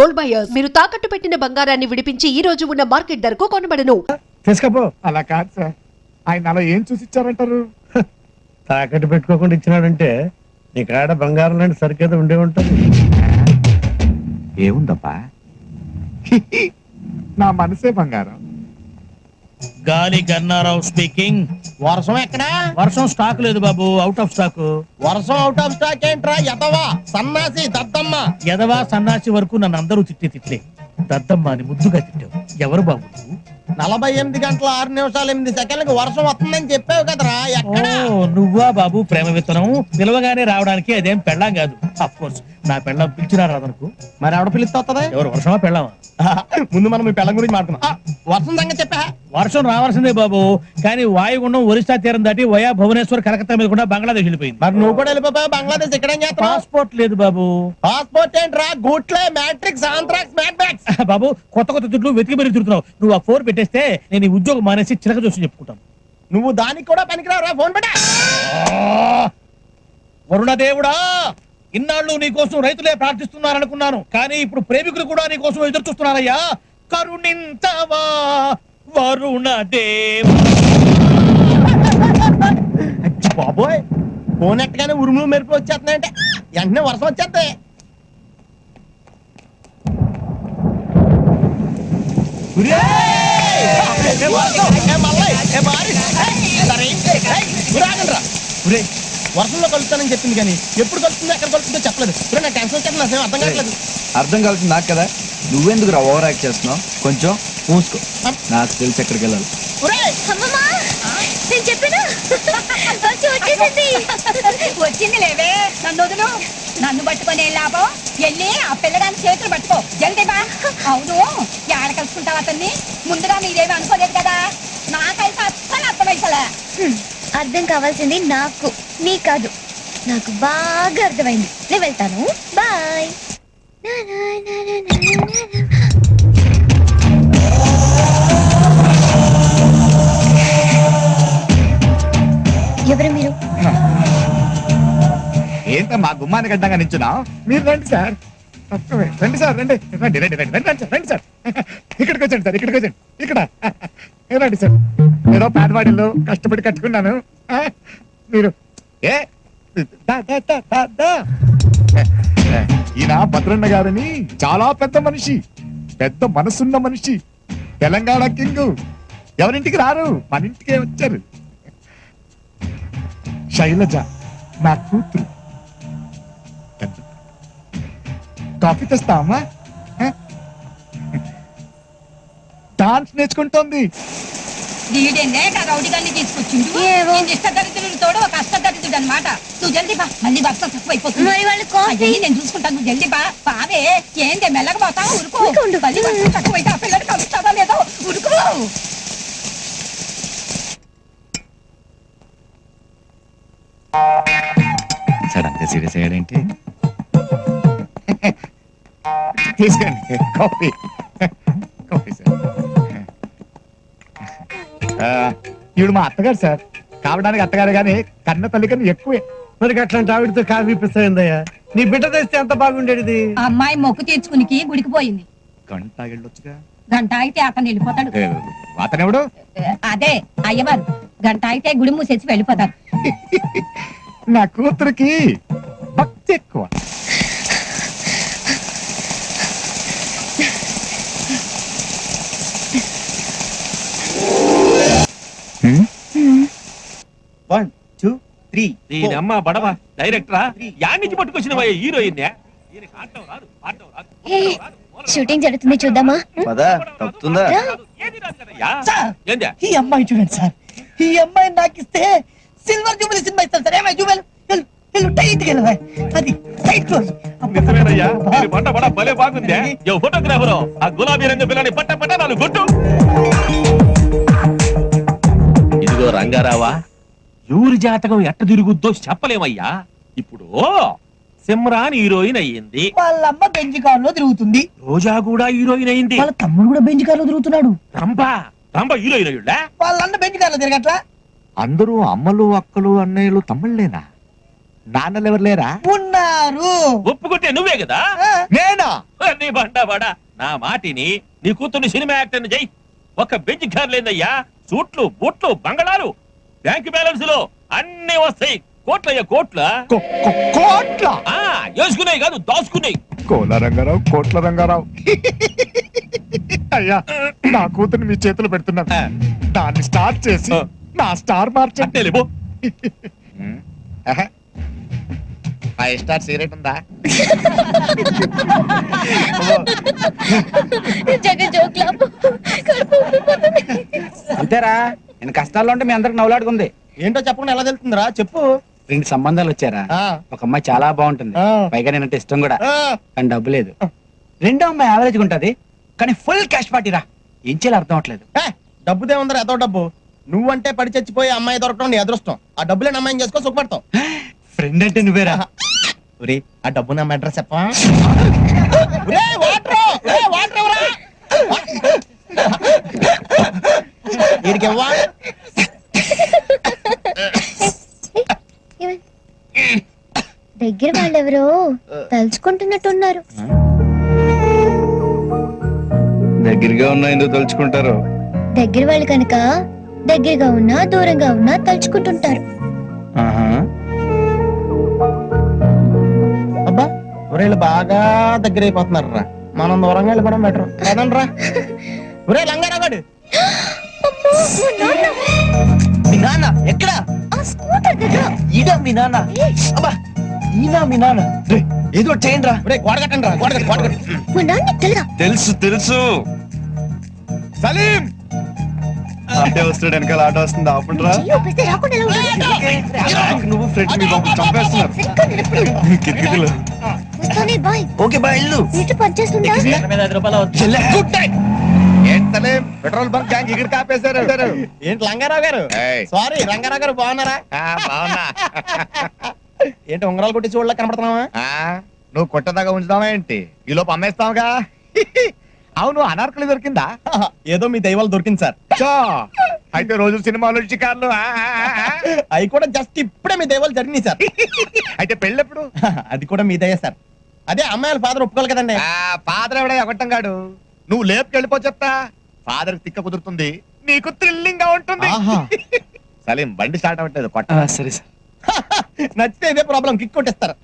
Gold buyers మీరు తాకట్టు పెట్టిన బంగారాన్ని విడిపించి ఈ రోజు ఉన్న మార్కెట్ ధరకు కొనబడను. తీసుకపో. అలా కాదు సార్, ఆయన అలా ఏం చూసి ఇచ్చారంటారు? తాకట్టు పెట్టుకోకుండా ఇచ్చినాడంటే నీ కాడ బంగారం లాంటి సరికేదో ఉండే ఉంటుంది. ఏముందబ్బా? నా మనసే బంగారం. గాలి గన్నారావు స్పీకింగ్. వర్షం ఎక్కడా? వర్షం స్టాక్ లేదు బాబు, అవుట్ ఆఫ్ స్టాక్. వర్షం అవుట్ ఆఫ్ స్టాక్ ఏంట్రా? ఎదవా సన్నాసి దద్దమ్మ. ఎదవా సన్నాసి వరకు నన్ను అందరూ తిట్టే దద్దమ్మ అని ముద్దుగా తిట్టావు. ఎవరు బాబు నువ్వు? 48 గంటల 6 నిమిషాలు 8 సెకండ్లకు వర్షం వస్తుందని చెప్పావు కదరా. ఎక్కడా? ఓ, నువ్వా బాబు ప్రేమ విత్తనం? పిలవగానే రావడానికి అదేం పెళ్ళాం కాదు. అఫ్ కోర్స్ నా పెళ్ళం పిలిచినా రాదనుకో. మరి ఆవిడ పిలిస్తే వస్తుందా? ఎవరు వర్షమా పెళ్ళామా? ముందు మనం మీ పెళ్ళం గురించి మాట్లాడుకున్నాం. వర్షం సంగతి చెప్పా. వర్షం రావాల్సిందే బాబు, కానీ వాయుగుండం ఒరిస్సా తీరం దాటి వయా భువనేశ్వర్ కలకత్తా మీద కూడా బంగ్లాదేశ్ వెళ్ళిపోయింది. మరి నువ్వు కూడా వెళ్ళిపోయావు బంగ్లాదేశ్. ఇక్కడ ఏం చేస్తావు? పాస్పోర్ట్ లేదు బాబు. పాస్పోర్ట్ ఏంట్రా? గూట్లే మ్యాట్రిక్స్ ఆంథ్రాక్స్ మ్యాట్రిక్స్. బాబు కొత్త కొత్త చుట్లు వెతికి మరీ తిరుగుతున్నావు. నువ్వు ఆ ఫోన్ పెట్టేస్తే నేను ఈ ఉద్యోగం మానేసి చిలక చూసి చెప్పుకుంటాను. నువ్వు దానికి కూడా పనికిరావురా. ఫోన్ పెట్టా. వరుణదేవుడా, ఇన్నాళ్ళు నీ కోసం రైతులే ప్రార్థిస్తున్నారనుకున్నాను, కానీ ఇప్పుడు ప్రేమికులు కూడా నీ కోసం ఎదురు చూస్తున్నారయ్యా. కరుణించవా వరుణదేవ. బాబోయ్, ఫోన్ ఎట్టగానే ఉరుములు మెరుపులు వచ్చేస్తున్నాయంటే వెంటనే వర్షం వచ్చేస్తాయి. వర్షంలో కలుస్తానని చెప్పింది కానీ ఎప్పుడు కలుస్తుందో ఎక్కడ కలుస్తుందో చెప్పలేదు. ఇప్పుడు నా టెన్షన్ వచ్చేది, నాకు అర్థం కావట్లేదు. అర్థం కావాల్సింది నాకు కదా, నువ్వెందుకు రా ఓవర్ యాక్ట్ చేస్తున్నావు? కొంచెం మూసుకో, నాకు తెలిసి ఎక్కడికి వెళ్ళాలి. వచ్చింది లేవే, నన్ను వదులు. నన్ను పట్టుకొని లాభం, వెళ్ళి ఆ పిల్లగాని చేతులు పట్టుకో జల్దీ బా. అవును, ఏడ కలుసుకుంటావు అతన్ని? ముందుగా మీరేమి అనుకోలేదు కదా. నాకైతే అస్సలు అర్థమైసలే. అర్థం కావాల్సింది నాకు, నీ కాదు. నాకు బాగా అర్థమైంది. నేను వెళ్తాను, బాయ్. ఎవరు మీరు? ఏంటో మా గుమ్మానికి అడ్డంగా నించున్నా? మీరు రండి సార్, రండి సార్, రండి రండి రండి రండి రండి సార్, రండి సార్. ఇక్కడికి వచ్చండి సార్, ఇక్కడికి వచ్చండి. ఇక్కడ రండి సార్. ఏదో పేదవాడిలో కష్టపడి కట్టుకున్నాను. మీరు ఏ ఈయన భద్రన్న గారని చాలా పెద్ద మనిషి, పెద్ద మనసున్న మనిషి, తెలంగాణ కింగ్. ఎవరింటికి రారు, మన ఇంటికే వచ్చారు. శైలజ నా కూతురు. కాఫీ తెస్తామా? డాన్స్ నేర్చుకుంటోంది. వీడేనే రౌడిగాన్ని తీసుకొచ్చిండు. ఇష్టదరిద్రుడు తోడు ఒక అష్టదరిద్రుడు అనమాట. నువ్వు జల్దీ బా, మళ్ళీ భర్త తక్కువైపోతుంది. నేను చూసుకుంటాను, నువ్వు జల్దీ బా. బావే ఏంటి మెల్లగా పోతావు? ఉరుకు. మళ్ళీ భర్త తక్కువైతే ఆ పిల్లలు కలుస్తావా లేదో? ఉరుకు. సడన్ గా సీరియస్ అయ్యాడేంటి? తీసుకోండి కాఫీ. Coffee sir. ఈవిడ మా అత్తగారు సార్. కావడానికి అత్తగారు కానీ కన్న తల్లి కన్నా ఎక్కువే. మరి అట్లాంటి ఆవిడతో కాఫీ ఇప్పిస్తాయిందయ్యా? నీ బిడ్డ తెస్తే ఎంత బాగుండేది. అమ్మాయి మొక్కు తీర్చుకునికి గుడికి పోయింది. గంట వెళ్ళొచ్చుగా. గంట అయితే అతను వెళ్ళిపోతాడు. అతనెవడు? అదే అయ్యవారు. గంట అయితే గుడి మూసేసి వెళ్ళిపోతారు. నా కూతురికి భక్తి ఎక్కువ. One, two, three. అమ్మ బడవా డైరెక్టరా యాడ్ నుంచి పట్టుకొచ్చిన హీరోయిన్. షూటింగ్ జరుగుతుంది, చూద్దామా? పదా తప్పుతుందా? ఈ అమ్మాయి చూడండి సార్, ఈ అమ్మాయి నాకు ఇస్తే సిల్వర్ జూబిలీ సినిమా ఇస్తాను సార్. ఏమై జూబిలీ టైట్ గెలవా, అది టైట్ క్లోజ్. ఫోటోగ్రాఫర్ ఆ గులాబీ రంగు పిల్లని పట్ట పట్ట నాలుగు కొట్టు. ఇదిగో రంగారావా, ఎవరి జాతకం ఎట్ట తిరుగుద్దో చెప్పలేమయ్యా. ఇప్పుడు సిమ్రాన్ హీరోయిన్ అయ్యింది, వాళ్ళమ్మ బెంజ్ కార్ లో తిరుగుతుంది. రోజా కూడా హీరోయిన్ అయ్యింది, వాళ్ళ తమ్ముడు కూడా బెంజ్ కార్ లో తిరుగుతున్నాడు. రంభ హీరోయిన్ అయ్యుడా? వాళ్ళ అన్న బెంజ్ కార్ లో తిరగట్లా. అందరూ అమ్మలు అక్కలు అన్నయ్యలు తమ్ముళ్ళేనా? నాన్నలు ఎవరు లేరా? ఉన్నారు. ఒప్పుకుంటే నువ్వే కదా. నేనా? నీ బండవాడా, నా మాటిని నీ కూతుర్ని సినిమా యాక్టర్ చెయ్యి. ఒక బెంచ్ కార్ లేదయ్యా, సూట్లు బూట్లు బంగళాలు బ్యాంక్ బ్యాలెన్స్ లో అన్ని వస్తాయి. కోట్లయ్యా కోట్ల. కోట్ల? వేసుకున్నాయి కాదు, దాచుకున్నాయి. కోల రంగారావు, కోట్ల రంగారావు. అయ్యా, నా కూతుర్ని మీ చేతులు పెడుతున్నాను. దాన్ని స్టార్ట్ చేసి నా స్టార్ మార్చండి. అంటే లేబో. 5 స్టార్ సిగరెట్ ఉందా? అంతేరా, నేను కష్టాల్లో ఉంటే మీ అందరికి నవ్వులాడుకుంది. ఏంటో చెప్పకుండా ఎలా తెలుతుందిరా? చెప్పు. 2 సంబంధాలు వచ్చారా. ఒక అమ్మాయి చాలా బాగుంటుంది, పైగా నేనంటే ఇష్టం కూడా, కానీ డబ్బు లేదు. రెండో అమ్మాయి యావరేజ్ ఉంటది, కానీ ఫుల్ క్యాష్ పార్టీరా. ఏం చేయాలి అర్థం అవట్లేదు. డబ్బుదే ఉందరా, ఎంతో డబ్బు. నువ్వంటే పడి చచ్చిపోయి అమ్మాయి దొరకడం నీ అదృష్టం. ఆ డబ్బులే అమ్మాయిని చేసుకో సుఖపడతావు. ఫ్రెండ్ అంటే నువ్వేరా. ఒరే, ఆ డబ్బు నా అడ్రస్ చెప్పా. దగ్గర వాళ్ళెవరో తలుచుకుంటున్నట్టున్నారు. దగ్గరగా ఉన్నా ఎందుకు తలుచుకుంటారు? దగ్గర వాళ్ళు కనుక దగ్గరగా ఉన్నా దూరంగా ఉన్నా తలుచుకుంటుంటారు. అబ్బా, ఒరేళ్ళు బాగా దగ్గర అయిపోతున్నారు రా. మనం దూరంగా వెళ్ళిపోవడం బెటర్ కదండి రా. ఒరే లంగారాగాడు, మీ నాన్న ఎక్కడ? ఈడా మీ నాన్న? అబ్బా, ఈనా మీ నాన్న? ఏదో చేయండి రా. ఒరే గోడ కట్టండి రా, గోడ కట్టు. తెలుసు తెలుసు. సలీం, అంటే వస్తాడు, వెనకాల ఆట వస్తుంది, ఆపండిరా. నువ్వు ఫ్రెండ్ మీ బాబు చంపేస్తున్నారు. కిటికీలు. ఓకే బా, ఇల్లు పెట్రోల్ బంక్ ట్యాంక్ ఇక్కడ కాపేశారు. ఏంటి లంగారావు గారు? సారీ రంగారావు గారు, బాగున్నారా? బాగున్నా. ఏంటి ఉంగరాలు కొట్టి చూడలే కనపడుతున్నావా? నువ్వు కొట్టదాకా ఉంచుదావా ఏంటి? ఈ లోపు అమ్మేస్తావుగా. అవును, అనార్కలి దొరికిందా? ఏదో మీ దైవాలు దొరికింది సార్. అయితే రోజు సినిమాలు షికార్లు. అవి కూడా జస్ట్ ఇప్పుడే మీ దైవాలు జరిగినాయి సార్. అయితే పెళ్ళెప్పుడు? అది కూడా మీ దయ సార్. అదే అమ్మాయిల ఫాదర్ ఒప్పుకోవాలి కదండి. ఫాదర్ ఎవడ ఎగొట్టంగాడు. నువ్వు లేపుకెళ్ళిపో చెప్తా. ఫాదర్ తిక్క కుదురుతుంది, నీకు థ్రిల్లింగ్ గా ఉంటుంది. సలీం, బండి స్టార్ట్ అవ్వట్లేదు, కొట్ట. సరే సార్. నచ్చితే ఇదే ప్రాబ్లం, కిక్ కొట్టేస్తారు.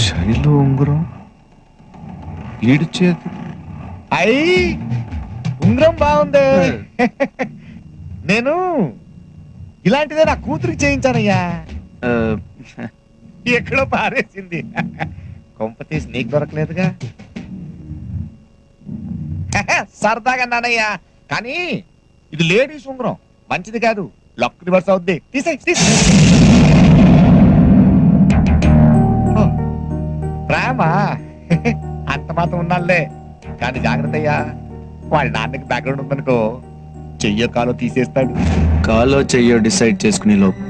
శైలు ఉంగరం, ఈడు చేతి. అయ్యి, ఉంగరం బాగుంది. నేను ఇలాంటిదే నా కూతురికి చేయించానయ్యా. ఎక్కడో పారేసింది. కొంప తీసి నీకు దొరకలేదుగా. సరదాగా నానయ్యా, కానీ ఇది లేడీస్ ఉంగరం, మంచిది కాదు. లక్ రివర్స్ అవుద్ది. ప్రేమ అంత మాత్రం ఉన్నాలే, కానీ జాగ్రత్త అయ్యా. వాళ్ళ నాన్నకి బ్యాక్గ్రౌండ్ ఉందనుకో, చెయ్యో కాలో తీసేస్తాడు. కాలో చెయ్యో డిసైడ్ చేసుకునే లోపు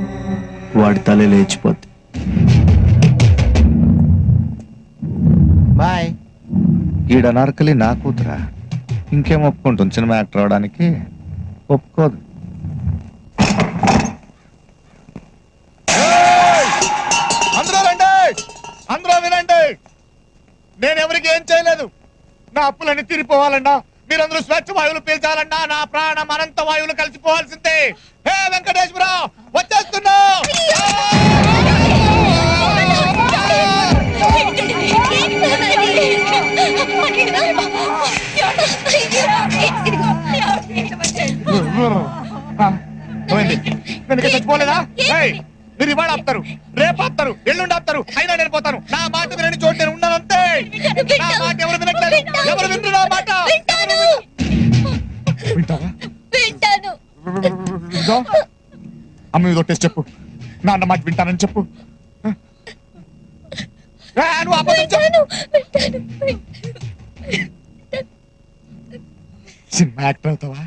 వాడి తలే లేచిపోద్ది. బాయ్. ఈడ నార్కలి నా కూతురా, ఇంకేం ఒప్పుకుంటుంది సినిమా యాక్టర్ అవడానికి? ఒప్పుకోదు. అందరూ రండి, అందరూ వినండి. నేను ఎవరికి ఏం చేయలేదు. నా అప్పులన్నీ తీరిపోవాలన్నా, మీరందరూ స్వచ్ఛ వాయువులు పీల్చాలన్నా, నా ప్రాణం అనంత వాయువులు కలిసిపోవాల్సిందే. హే వెంకటేశ్వరరావు, వచ్చేస్తున్నా. నేను చచ్చిపోలేదా? మీరు ఇవాళ ఆపుతారు, రేపు ఆపుతారు, ఎల్లుండి ఆపుతారు, అయినా నేను పోతాను. నా మాట వినని చోటు నేను ఉన్నానంతే. నా మాట ఎవరు వినట్లేదు. ఎవరు వింటారు నా మాట? వింటావా? అమ్మ మీద ఒట్టేసి చెప్పు, నాన్న మాట వింటానని చెప్పు. నువ్వు అబద్ధం చెప్పు. సినిమా యాక్టర్ అవుతావా?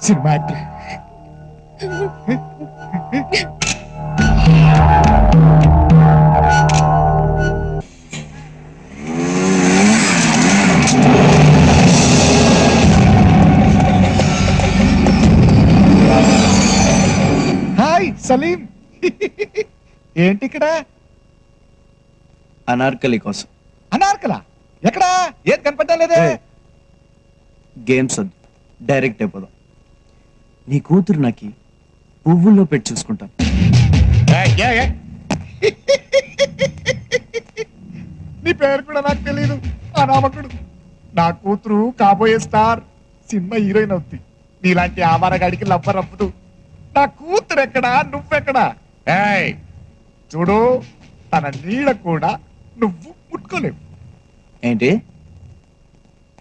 Cinema actor. సలీం ఏంటి ఇక్కడ అనార్కలి కోసం అనార్కలా ఎక్కడా ఏది కనపడటం లేదే గేమ్స్ వద్దు, డైరెక్ట్ అయిపోదాం. నీ కూతురు నాకి పువ్వుల్లో పెట్టి చూసుకుంటాను. ఏయ్, ఏయ్, ఏయ్. నీ పేరు కూడా నాకు తెలియదు అనామకుడు. నా కూతురు కాబోయే స్టార్ సినిమా హీరోయిన్ అవుద్ది. నీలాంటి ఆవారగాడికి లవ్వరప్పుడు నా కూతురు ఎక్కడా నువ్వెక్కడా? ఏయ్ చూడు, తన నీడ కూడా నువ్వు ముట్టుకోలేవు. ఏంటి?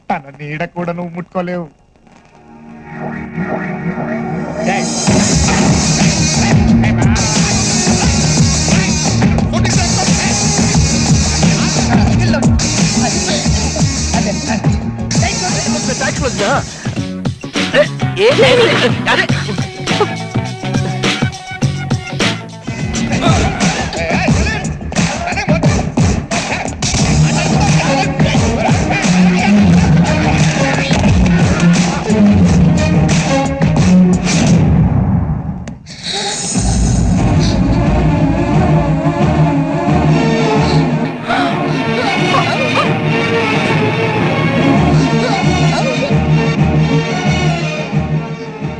తన నీడ కూడా నువ్వు ముట్టుకోలేవు. ఏయ్.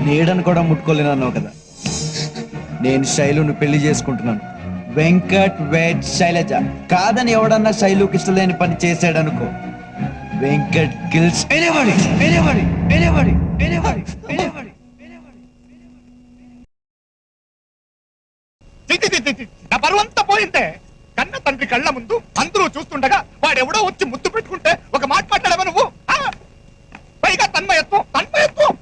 నీడను కూడా ముట్టుకోలేను అన్నావు కదా. నేను శైలును పెళ్లి చేసుకుంటున్నాను. వెంకట్ వెడ్ శైలజ. కాదని ఎవడన్నా శైలుకి ఇష్టలేని పని చేశాడనుకో, Venkat kills anybody anybody anybody anybody anybody. నా బరువంతా పోయిందే. కన్న తండ్రి కళ్ళ ముందు అందరూ చూస్తుండగా వాడెవడో వచ్చి ముద్దు పెట్టుకుంటే ఒక మాట మాట్లాడవా నువ్వు? పైగా తన్మయత్వం తన్మయత్వం.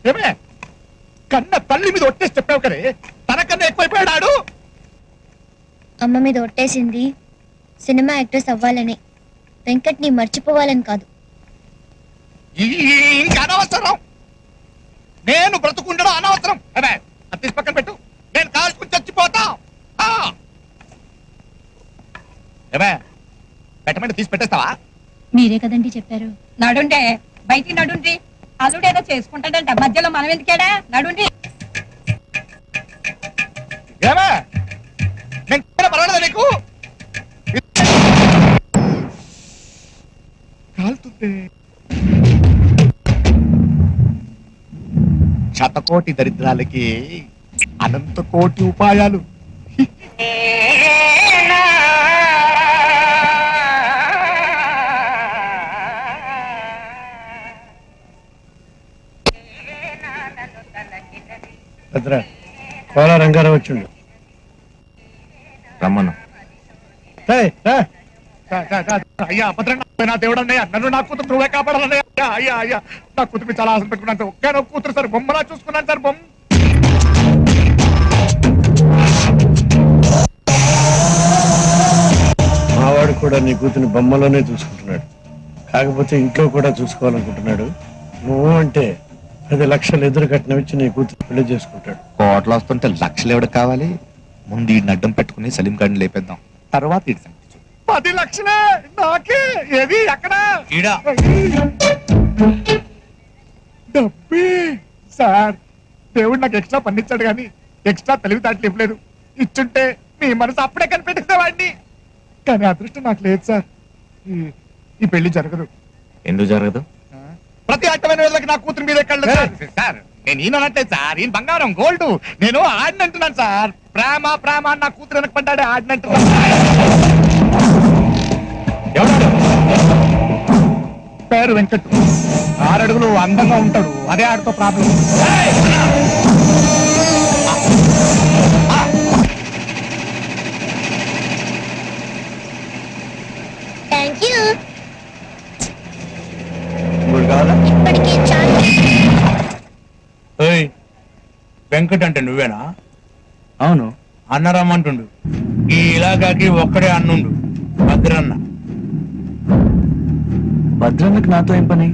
ఏమే కన్న తల్లి మీద ఒట్టేసి చెప్పావు కదే, తనకన్నా ఎక్కువైపోయాడు. అమ్మ మీద ఒట్టేసింది సినిమా యాక్ట్రెస్ అవ్వాలని, వెంకట్ని మర్చిపోవాలని కాదు. ఇంకా అనవసరం. నేను బ్రతుకుండడం అనవసరం. అదే అది తీసి పక్కన పెట్టు. నేను కాల్చుకుని చచ్చిపోతా. ఏమే పెట్టమంటే తీసి పెట్టేస్తావా? మీరే కదండి చెప్పారు. నడుండే బయటికి నడుండి. అల్లుడేదో చేసుకుంటాడంట, మధ్యలో మనం ఎందుకేడా? నడుండి. ఏమే నేను పర్వాలేదా నీకు? కాలుతుంది. శతకోటి దరిద్రాలకి అనంత కోటి ఉపాయాలు. భద్ర కోల రంగారావు వచ్చిండు. రమ్మను. అయ్యా భద్రంగా నా దేవుడు అన్నయ్య, నన్ను నా కూతురు నువ్వే కాపాడాలన్నయ్య. అయ్యా అయ్యా నా కూతురు చాలా ఆశ పెట్టుకున్నాను సార్. ఒక్క కూతురు సార్, బొమ్మలా చూసుకున్నాను సార్. బొమ్మ మావాడు కూడా నీ కూతుని బొమ్మలోనే చూసుకుంటున్నాడు. కాకపోతే ఇంట్లో కూడా చూసుకోవాలనుకుంటున్నాడు. నువ్వు అంటే 10 లక్షలు ఎదురు కట్టినవిచ్చి నీ కూతురు పెళ్లి చేసుకుంటాడు. కోట్లు వస్తుంటే లక్షలు ఎవరికి కావాలి? ముందు ఈ అడ్డం పెట్టుకుని సలీం గారిని లేపేద్దాం, తర్వాత 10 లక్షలే నాకే. ఏది ఎక్కడ? డబ్బే సార్. దేవుడు నాకు ఎక్స్ట్రా పన్నిచ్చాడు కానీ ఎక్స్ట్రా తెలివితేటలు ఇవ్వలేదు. ఇచ్చుంటే మీ మనసు అప్పుడే కనిపెట్టేసేవాడిని. కానీ అదృష్టం నాకు లేదు సార్. ఈ పెళ్లి జరగదు. ఎందుకు జరగదు? ప్రతి అట్టమైన వాళ్ళకి నా కూతురు మీదే కళ్ళు సార్. నేను ఈయనంటే సార్, ఈయన బంగారం గోల్డ్. నేను ఆడినంటున్నాను సార్. ప్రేమ ప్రేమ అని నా కూతురు వెనక పడ్డాడే ఆడినంటున్నాను. పేరు వెంకట్, 6 అడుగులు, అందంగా ఉంటాడు. అదే ఆడితో ప్రాబ్లం. Thank you. ఇప్పుడు కావాలా? ఇప్పటికే చాలా. వెంకట్ అంటే నువ్వేనా? అవును. అన్నరమ్మంటుండు. ఈ ఇలాకాకి ఒక్కడే అన్నుండు, భద్రన్న. భద్రన్నకి నాతో ఏం పని?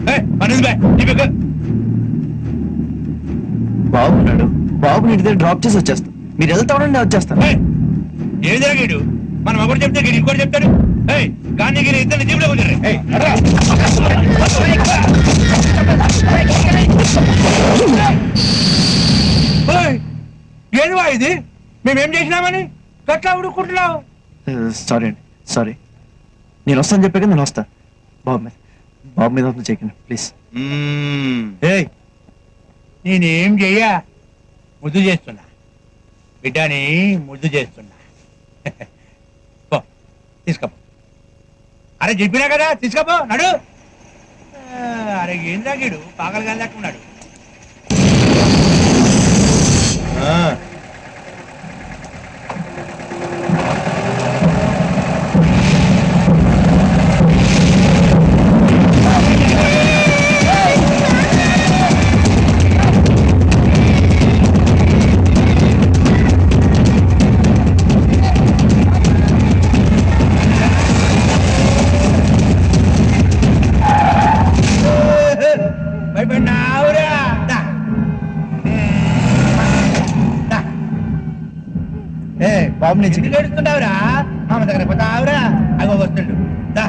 బాబున్నాడు. బాబుని ఇంటి దగ్గర డ్రాప్ చేసి వచ్చేస్తా. మీరు వెళ్తా ఉండండి, వచ్చేస్తాను. ఏం జరిగాడు? మనం ఒకటి చెప్తే ఇంకోటి చెప్తాడు. కానీ ఇద్దరు జీవులో మేమేం చేసినామని గట్లా ఉడుకుంటున్నావు? సారీ అండి, సారీ. నేను వస్తాను చెప్పాక నేను వస్తా. బాబు మీద వద్దు చేయకండి ప్లీజ్. ఏయ్, నేనేం చెయ్యా, ముద్దు చేస్తున్నా బిడ్డని, ముద్దు చేస్తున్నా. పో, తీసుకపో. అరే చెప్పినా కదా, తీసుకపో, నడు. అరే ఏం తాగాడు, పాగలుగా లేకున్నాడు. భయపడినావురా? దా. దా. బాబు నేను చిక్కి గడుస్తున్నావురా, మామ దగ్గర పోతావురా. అగో వస్తుండు. దా.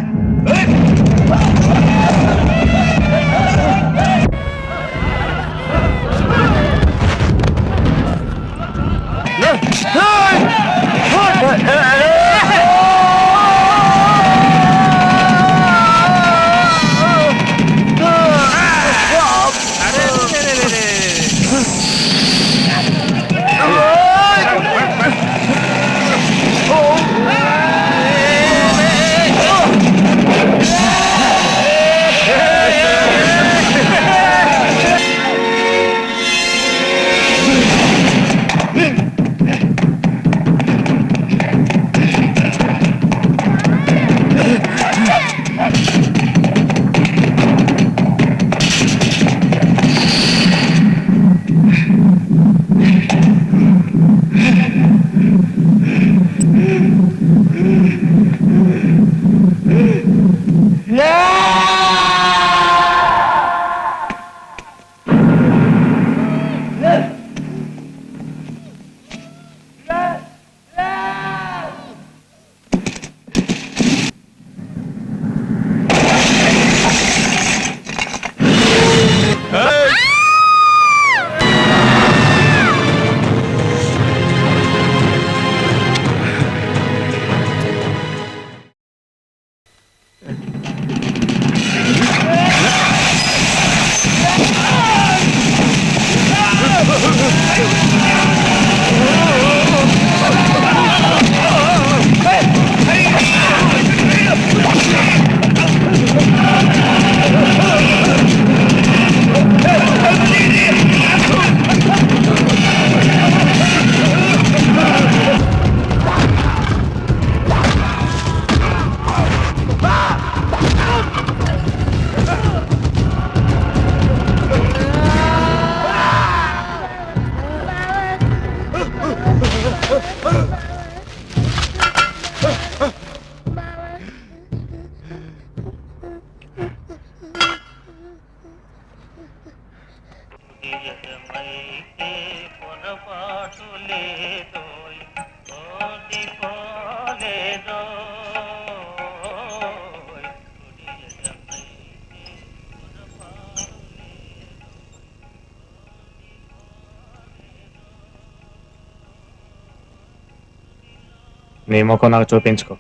నీ ముఖం నాకు చూపించుకో,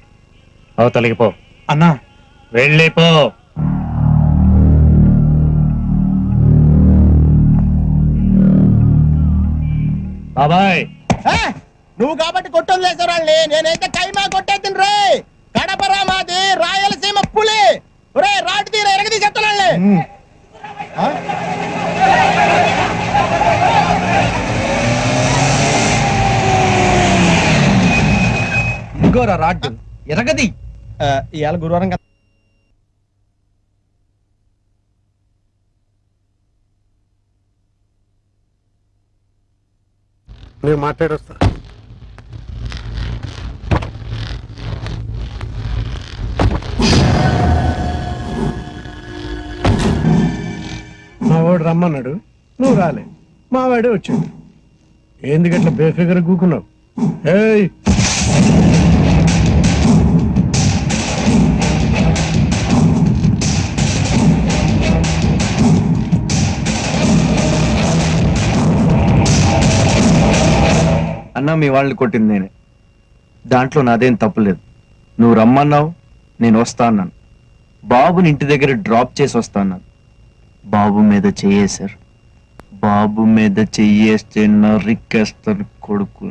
అవతలికి పో. అన్నా, వెళ్ళిపో. బాబాయ్, నువ్వు కాబట్టి కొట్టం లేసరాళ్ళని, నేనైతే కైమా కొట్టేద్దును రే. కడపరా మాది రాయలసీమ పులి. రే రాటు తీర ఎరగది చెప్తానండి. ఇంకోరా రాడ్డు ఎరగది. ఇవాళ గురువారం కదా. నేను మాట్లాడొస్తా. మా వాడు రమ్మన్నాడు, నువ్వు రాలే. మా వాడే వచ్చాడు. ఎందుకట్లా బేఫిగర్ కూకున్నావు? ఏయ్, అన్నా కన్నా మీ వాళ్ళని కొట్టింది నేనే. దాంట్లో నాదేం తప్పులేదు. నువ్వు రమ్మన్నావు, నేను వస్తా అన్నాను. బాబుని ఇంటి దగ్గర డ్రాప్ చేసి వస్తా అన్నాను. బాబు మీద చెయ్యేశారు. బాబు మీద చెయ్యేస్తే నరికేస్తాను కొడుకు.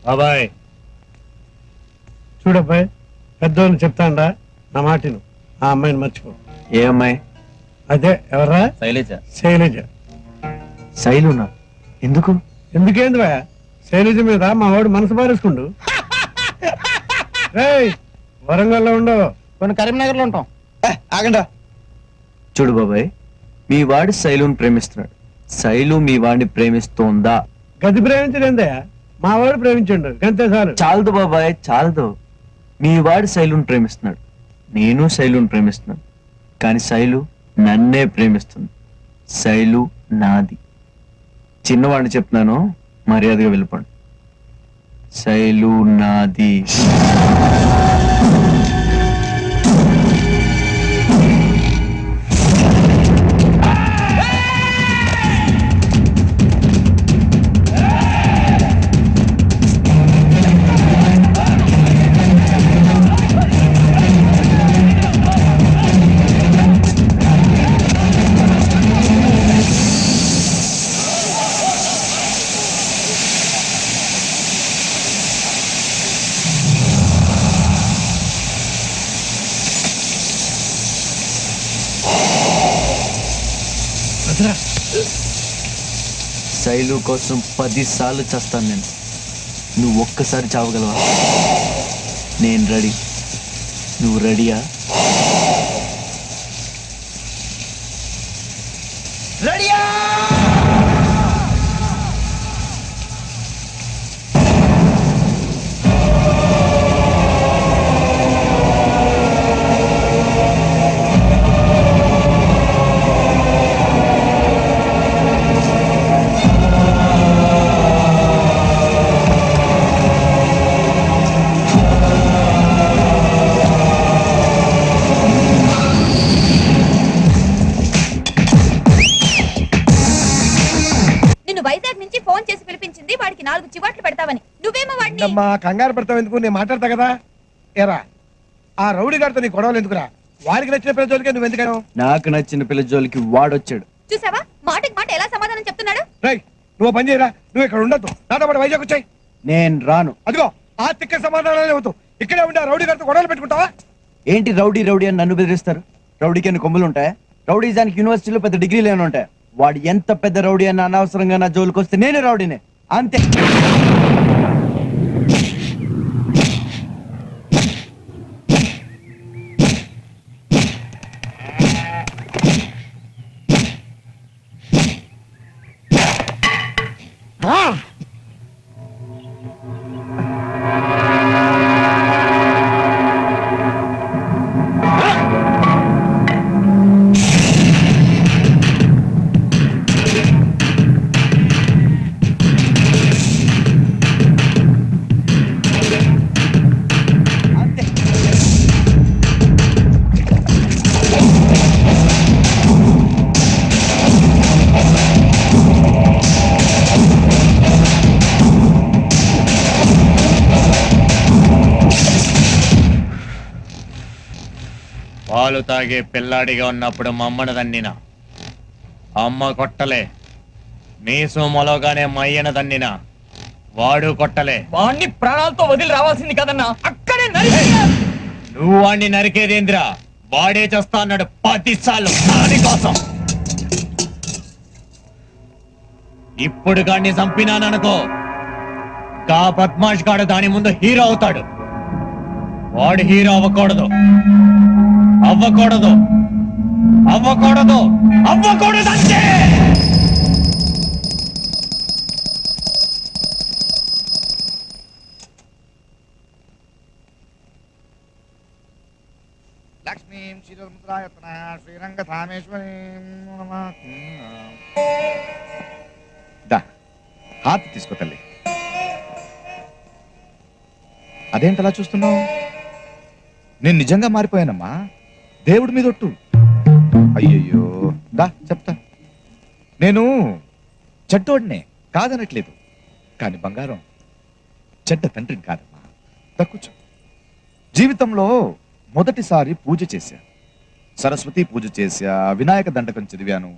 బాబాయ్ చూడబ్బాయ్, పెద్దోళ్ళు చెప్తాండా, నా మాటిను. ఆ అమ్మాయిని మర్చిపో. ఏ అమ్మాయి? అదే ఎవరా? శైలజ. శైలజ. శైలునా? ఎందుకు? ఎందుకేంది బా, శైలజ మీద మా వాడు మనసు మారేసుకుండు. రేయ్, వరంగల్లో ఉండవు, కొన్ని కరీంనగర్ లో ఉంటాం. ఆగండా. చూడు బాబాయ్, మీ వాడు శైలుని ప్రేమిస్తున్నాడు. శైలు మీ వాడిని ప్రేమిస్తోందా? గది ప్రేమించలేందే, మా వాడు ప్రేమించండు, గంతే చాలు. చాలదు బాబాయ్, చాలదు. మీ వాడు శైలుని ప్రేమిస్తున్నాడు, నేను శైలుని ప్రేమిస్తున్నాను. కానీ శైలు నన్నే ప్రేమిస్తుంది. శైలు నాది. చిన్నవాడిని చెప్తున్నాను, మర్యాదగా వెళ్ళిపోండి. శైలు నాది. శైలు కోసం 10 సార్లు చస్తాను నేను. నువ్వు ఒక్కసారి చావగలవా? నేను రెడీ. నువ్వు రెడీయా? రెడీయా? వైజాగ్ నుంచి ఫోన్ చేసి పిలిపించింది వాడికి 4 చివాట్లు పెడతావని. నువ్వేమో వాడిని అమ్మా కంగారు పడతావు ఎందుకు, నేను మాట్లాడతా కదా. ఏరా, ఆ రౌడీ గారితో నీ గొడవలు ఎందుకురా? వారికి నచ్చిన పిల్ల జోలికే నువ్వు ఎందుకను? నాకు నచ్చిన పిల్ల జోలికి వాడొచ్చాడు. చూసావా, మాటకి మాట ఎలా సమాధానం చెప్తున్నాడు. రేయ్, నువ్వు పని చేయరా, నువ్వు ఇక్కడ ఉండొద్దు, నాతో పాటు వైజాగ్ వచ్చాయి. నేను రాను. అదిగో ఆ తిక్క సమాధానాలే అవుతావు. ఇక్కడే ఉండి ఆ రౌడీ గారితో గొడవలు పెట్టుకుంటావా? ఏంటి రౌడీ రౌడీ అని నన్ను బెదిరిస్తారు? రౌడీకి అన్ని కొమ్ములు ఉంటాయా? రౌడీజానికి యూనివర్సిటీలో పెద్ద డిగ్రీలు ఏమైనా ఉంటాయా? వాడు ఎంత పెద్ద రౌడీ అన్న అనవసరంగా నా జోలికి వస్తే నేనే రౌడీనే, అంతే. పాలు తాగే పిల్లాడిగా ఉన్నప్పుడు మా అమ్మను దన్నినా, అమ్మ కొట్టలే. మీసు మొలగానే మయ్యన దన్నినా, వాడు కొట్టలే. వాణ్ణి ప్రాణాలతో వదిలి రావాల్సింది కదన్నా, అక్కడే నువ్వు వాణ్ణి నరికేదేంద్రా? వాడే చేస్తా అన్నాడు 10 సార్లు దానికోసం. ఇప్పుడు గాడిని చంపినాననుకో, గా బద్మాష్ గాడు దాని ముందు హీరో అవుతాడు. వాడు హీరో అవ్వకూడదు, అవ్వకూడదు, అవ్వకూడదు, అవ్వకూడదు అంతే. లక్ష్మీం శ్రీరంగ శ్రీరంగధామేశ్వరీ హాత్ తీసుకో తల్లి. అదేంటలా చూస్తున్నావు? నేను నిజంగా మారిపోయానమ్మా, దేవుడి మీద ఒట్టు. అయ్యయ్యో, దా చెప్తా. నేను చెడ్డోడినే, కాదనట్లేదు, కానీ బంగారం చెడ్డ తండ్రిని కాదమ్మా. కూర్చో. జీవితంలో మొదటిసారి పూజ చేశా, సరస్వతి పూజ చేశా, వినాయక దండకం చదివాను,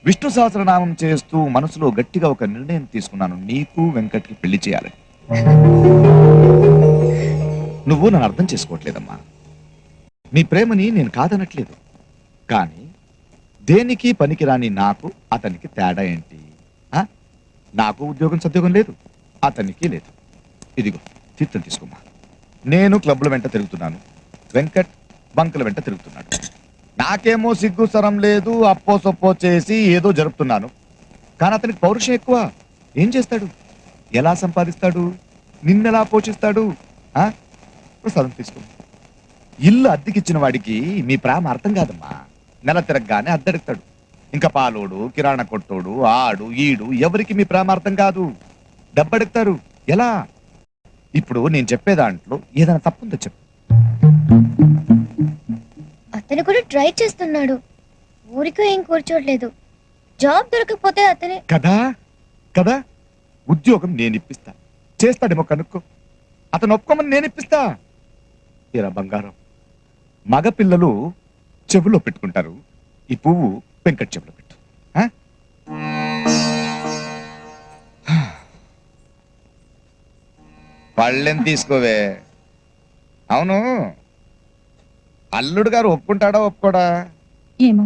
విష్ణు సహస్రనామం చేస్తూ మనసులో గట్టిగా ఒక నిర్ణయం తీసుకున్నాను, నీకు వెంకట్కి పెళ్లి చేయాలని. నువ్వు నన్ను అర్థం చేసుకోవట్లేదమ్మా. నీ ప్రేమని నేను కాదనట్లేదు, కానీ దేనికి పనికిరాని నాకు అతనికి తేడా ఏంటి? ఆ? నాకు ఉద్యోగం సద్యోగం లేదు, అతనికి లేదు. ఇదిగో తీర్థం తీసుకోమ్మా. నేను క్లబ్ల వెంట తిరుగుతున్నాను, వెంకట్ బంకుల వెంట తిరుగుతున్నాడు. నాకేమో సిగ్గు సరం లేదు, అప్పో సొప్పో చేసి ఏదో జరుపుతున్నాను. కానీ అతనికి పౌరుషం ఎక్కువ. ఏం చేస్తాడు, ఎలా సంపాదిస్తాడు, నిన్నెలా పోషిస్తాడు? ప్రసాదం తీసుకో. ఇల్లు అద్దెకిచ్చిన వాడికి మీ ప్రేమ అర్థం కాదమ్మా. నెల తిరగగానే అద్దెడుతాడు. ఇంకా పాలోడు, కిరాణా కొట్టోడు, ఆడు ఈడు ఎవరికి మీ ప్రేమ అర్థం కాదు. డబ్బడుగుతారు. ఎలా? ఇప్పుడు నేను చెప్పే దాంట్లో ఏదైనా తప్పుందో చెప్పు. అతను కూడా ట్రై చేస్తున్నాడు, ఊరికే ఏం కూర్చోట్లేదు. జాబ్ దొరకకపోతే అతనే కదా కదా ఉద్యోగం నేను ఇప్పిస్తా, చేస్తాడేమో కనుక్కో. అతను ఒప్పుకోమని నేను ఇప్పిస్తా. ఏరా బంగారం, మగపిల్లలు చెవులో పెట్టుకుంటారు, ఈ పువ్వు వెంకట్ చెవులో పెట్టు. పళ్ళెం తీసుకోవే. అవును, అల్లుడు గారు ఒప్పుకుంటాడా ఒప్పుకోడా? ఏమో